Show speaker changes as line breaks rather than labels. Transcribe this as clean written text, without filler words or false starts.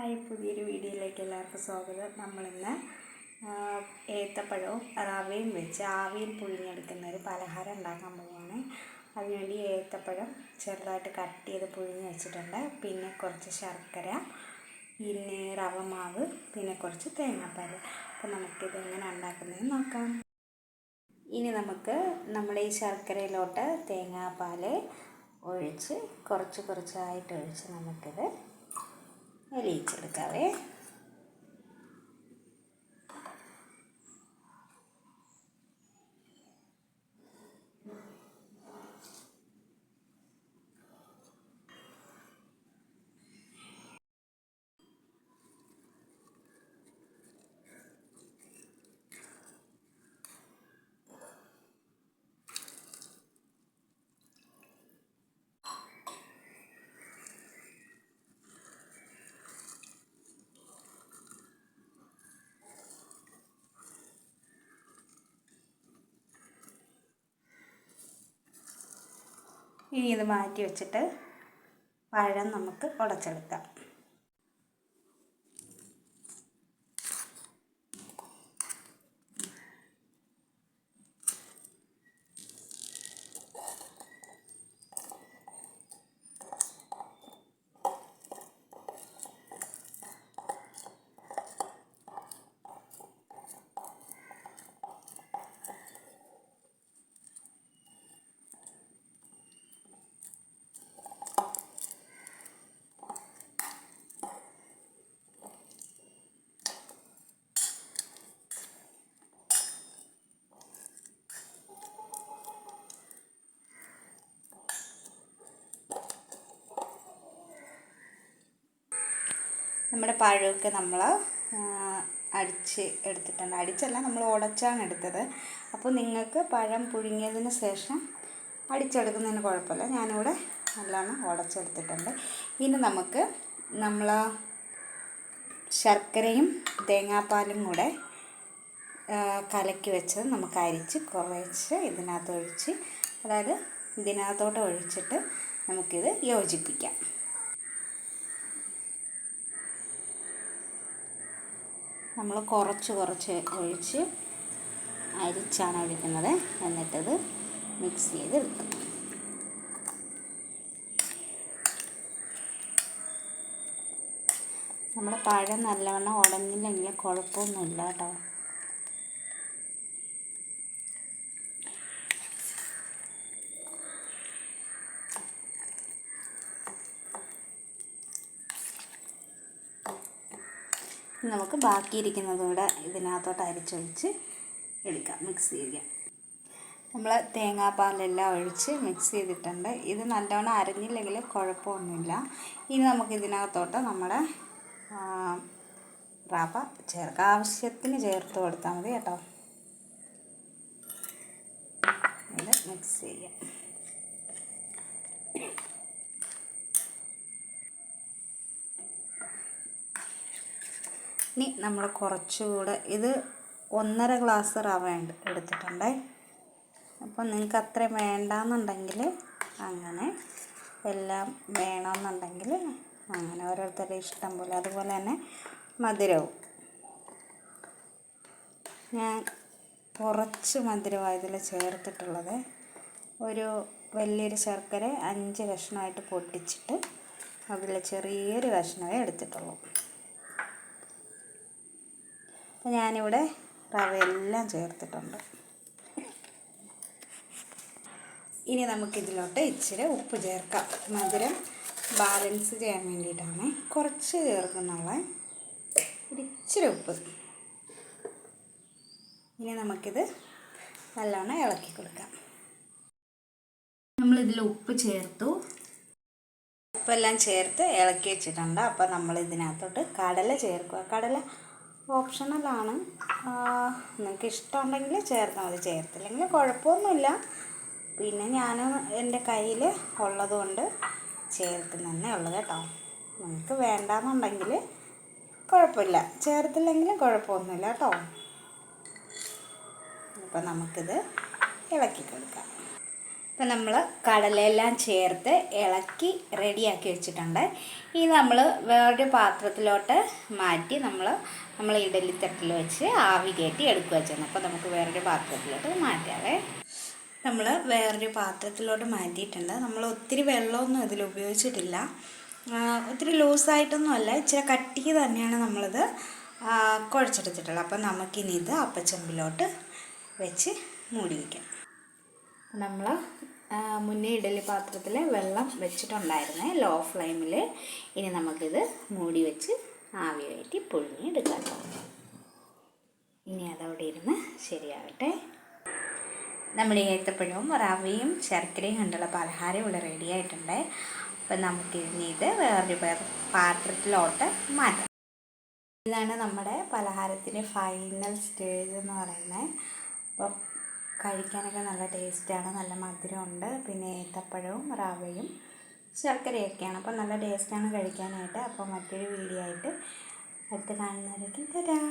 Hi, പുതിയൊരു വീഡിയോയിലേക്ക് എല്ലാവർക്കും സ്വാഗതം. നമ്മളിന്ന് ഏത്തപ്പഴവും റവയും വെച്ച് ആവിയിൽ പുഴുങ്ങിയെടുക്കുന്ന ഒരു പലഹാരം ഉണ്ടാക്കാൻ പോവുകയാണ്. അതിനുവേണ്ടി ഏത്തപ്പഴം ചെറുതായിട്ട് കട്ട് ചെയ്ത് പുഴുങ്ങി വെച്ചിട്ടുണ്ട്. പിന്നെ കുറച്ച് ശർക്കര, പിന്നെ റവ മാവ്, പിന്നെ കുറച്ച് തേങ്ങാപ്പാൽ. അപ്പോൾ നമുക്കിത് എങ്ങനെ ഉണ്ടാക്കുന്നതെന്ന് നോക്കാം. ഇനി നമുക്ക് നമ്മുടെ ഈ ശർക്കരയിലോട്ട് തേങ്ങാപ്പാൽ ഒഴിച്ച് കുറച്ചായിട്ട് ഒഴിച്ച് നമുക്കിത് അലിയിച്ചെടുക്കാവേ. ഇനി ഇത് മാറ്റി വെച്ചിട്ട് പഴം നമുക്ക് ഉടച്ചെടുക്കാം. നമ്മുടെ പഴമൊക്കെ നമ്മൾ അടിച്ച് എടുത്തിട്ടുണ്ട്. അടിച്ചല്ല, നമ്മൾ ഉടച്ചാണ് എടുത്തത്. അപ്പോൾ നിങ്ങൾക്ക് പഴം പുഴുങ്ങിയതിന് ശേഷം അടിച്ചെടുക്കുന്നതിന് കുഴപ്പമില്ല. ഞാനിവിടെ നല്ലോണം ഉടച്ചെടുത്തിട്ടുണ്ട്. ഇനി നമുക്ക് നമ്മൾ ശർക്കരയും തേങ്ങാപ്പാലും കൂടെ കലക്കി വെച്ചത് നമുക്ക് അരിച്ച് കുറച്ച് ഇതിനകത്ത് ഒഴിച്ച്, അതായത് ഇതിനകത്തോട്ട് ഒഴിച്ചിട്ട് നമുക്കിത് യോജിപ്പിക്കാം. നമ്മൾ കുറച്ച് ഒഴിച്ച് അരിച്ചാണ് ഒഴിക്കുന്നത്. എന്നിട്ടത് മിക്സ് ചെയ്ത് എടുക്കും. നമ്മുടെ പഴം നല്ലവണ്ണം ഉടഞ്ഞില്ലെങ്കിൽ കുഴപ്പമൊന്നുമില്ല കേട്ടോ. നമുക്ക് ബാക്കിയിരിക്കുന്നതും കൂടെ ഇതിനകത്തോട്ട് അരിച്ചൊഴിച്ച് എടുക്കാം, മിക്സ് ചെയ്യാം. നമ്മൾ തേങ്ങാപ്പാലെല്ലാം ഒഴിച്ച് മിക്സ് ചെയ്തിട്ടുണ്ട്. ഇത് നല്ലോണം അരഞ്ഞില്ലെങ്കിൽ കുഴപ്പമൊന്നുമില്ല. ഇനി നമുക്ക് ഇതിനകത്തോട്ട് നമ്മുടെ റവ ചേർക്കാം. ആവശ്യത്തിന് ചേർത്ത് കൊടുത്താൽ മതി കേട്ടോ. ഇത് മിക്സ് ചെയ്യാം. ഇനി നമ്മൾ കുറച്ചുകൂടെ, ഇത് 1.5 ഗ്ലാസ് റവ എടുത്തിട്ടുണ്ട്. അപ്പോൾ നിങ്ങൾക്ക് അത്രയും വേണ്ടാന്നുണ്ടെങ്കിൽ അങ്ങനെ, എല്ലാം വേണമെന്നുണ്ടെങ്കിൽ അങ്ങനെ, ഓരോരുത്തരുടെ ഇഷ്ടം പോലെ. അതുപോലെ തന്നെ മധുരവും ഞാൻ കുറച്ച് മധുരമാണ് ഇതിൽ ചേർത്തിട്ടുള്ളത്. ഒരു വലിയൊരു ശർക്കര 5 കഷ്ണമായിട്ട് പൊട്ടിച്ചിട്ട് അതിൽ ചെറിയൊരു കഷ്ണമേ എടുത്തിട്ടുള്ളൂ. അപ്പോൾ ഞാനിവിടെ റവയെല്ലാം ചേർത്തിട്ടുണ്ട്. ഇനി നമുക്കിതിലോട്ട് ഇച്ചിരി ഉപ്പ് ചേർക്കാം. മധുരം ബാലൻസ് ചെയ്യാൻ വേണ്ടിയിട്ടാണ് കുറച്ച് ചേർക്കുന്നുള്ള ഇച്ചിരി ഉപ്പ്. ഇനി നമുക്കിത് നല്ലോണം ഇളക്കി കൊടുക്കാം. നമ്മളിതിൽ ഉപ്പ് ചേർത്തു, ഉപ്പെല്ലാം ചേർത്ത് ഇളക്കി വെച്ചിട്ടുണ്ട്. അപ്പോൾ നമ്മൾ ഇതിനകത്തോട്ട് കടല ചേർക്കുക. കടല ഓപ്ഷണലാണ്, നിങ്ങൾക്ക് ഇഷ്ടമുണ്ടെങ്കിൽ ചേർത്താൽ മതി, ചേർത്തില്ലെങ്കിൽ കുഴപ്പമൊന്നുമില്ല. പിന്നെ ഞാൻ എൻ്റെ കയ്യിൽ ഉള്ളത് കൊണ്ട് ചേർക്കുന്നതന്നെ ഉള്ളത് കേട്ടോ. നിങ്ങൾക്ക് വേണ്ടാന്നുണ്ടെങ്കിൽ കുഴപ്പമില്ല, ചേർത്തില്ലെങ്കിലും കുഴപ്പമൊന്നുമില്ല കേട്ടോ. അപ്പോൾ നമുക്കിത് ഇളക്കി കൊടുക്കാം. ഇപ്പം നമ്മൾ കടലയെല്ലാം ചേർത്ത് ഇളക്കി റെഡിയാക്കി വെച്ചിട്ടുണ്ട്. ഇനി നമ്മൾ വേറൊരു പാത്രത്തിലോട്ട് മാറ്റി നമ്മൾ ഇഡലിത്തട്ടിൽ വെച്ച് ആവി കയറ്റി എടുക്കുക ചെയ്യുന്നത്. അപ്പോൾ നമുക്ക് വേറൊരു പാത്രത്തിലോട്ട് മാറ്റാവേ. നമ്മൾ വേറൊരു പാത്രത്തിലോട്ട് മാറ്റിയിട്ടുണ്ട്. നമ്മൾ ഒത്തിരി വെള്ളമൊന്നും ഇതിൽ ഉപയോഗിച്ചിട്ടില്ല, ഒത്തിരി ലൂസായിട്ടൊന്നും അല്ല, ഇച്ചിരി കട്ടിക്ക് തന്നെയാണ് നമ്മളിത് കുഴച്ചെടുത്തിട്ടുള്ളത്. അപ്പം നമുക്കിനി ഇത് അപ്പച്ചമ്പിലോട്ട് വെച്ച് മൂടി വയ്ക്കാം. നമ്മൾ മുന്നേ ഇഡലി പാത്രത്തിൽ വെള്ളം വെച്ചിട്ടുണ്ടായിരുന്നേ, ലോ ഫ്ലെയിമിൽ. ഇനി നമുക്കിത് മൂടി വെച്ച് ആവി കയറ്റി പുഴുങ്ങിയെടുക്കാം. ഇനി അതവിടെ ഇരുന്ന് ശരിയാകട്ടെ. നമ്മൾ ഏത്തപ്പഴവും റവയും ശർക്കരയും കൊണ്ടുള്ള പലഹാരം ഇവിടെ റെഡി ആയിട്ടുണ്ട്. അപ്പം നമുക്കിനി ഇത് വേറൊരു പാത്രത്തിലോട്ട് മാറ്റാം. ഇതാണ് നമ്മുടെ പലഹാരത്തിൻ്റെ ഫൈനൽ സ്റ്റേജ് എന്ന് പറയുന്നത്. അപ്പോൾ കഴിക്കാനൊക്കെ നല്ല ടേസ്റ്റാണ്, നല്ല മധുരമുണ്ട്. പിന്നെ ഏത്തപ്പഴവും റവയും ശർക്കരയൊക്കെയാണ്, അപ്പോൾ നല്ല ടേസ്റ്റാണ് കഴിക്കാനായിട്ട്. അപ്പോൾ മറ്റൊരു വീഡിയോ ആയിട്ട് അടുത്ത് കാണുന്നവരേക്കും തരാം.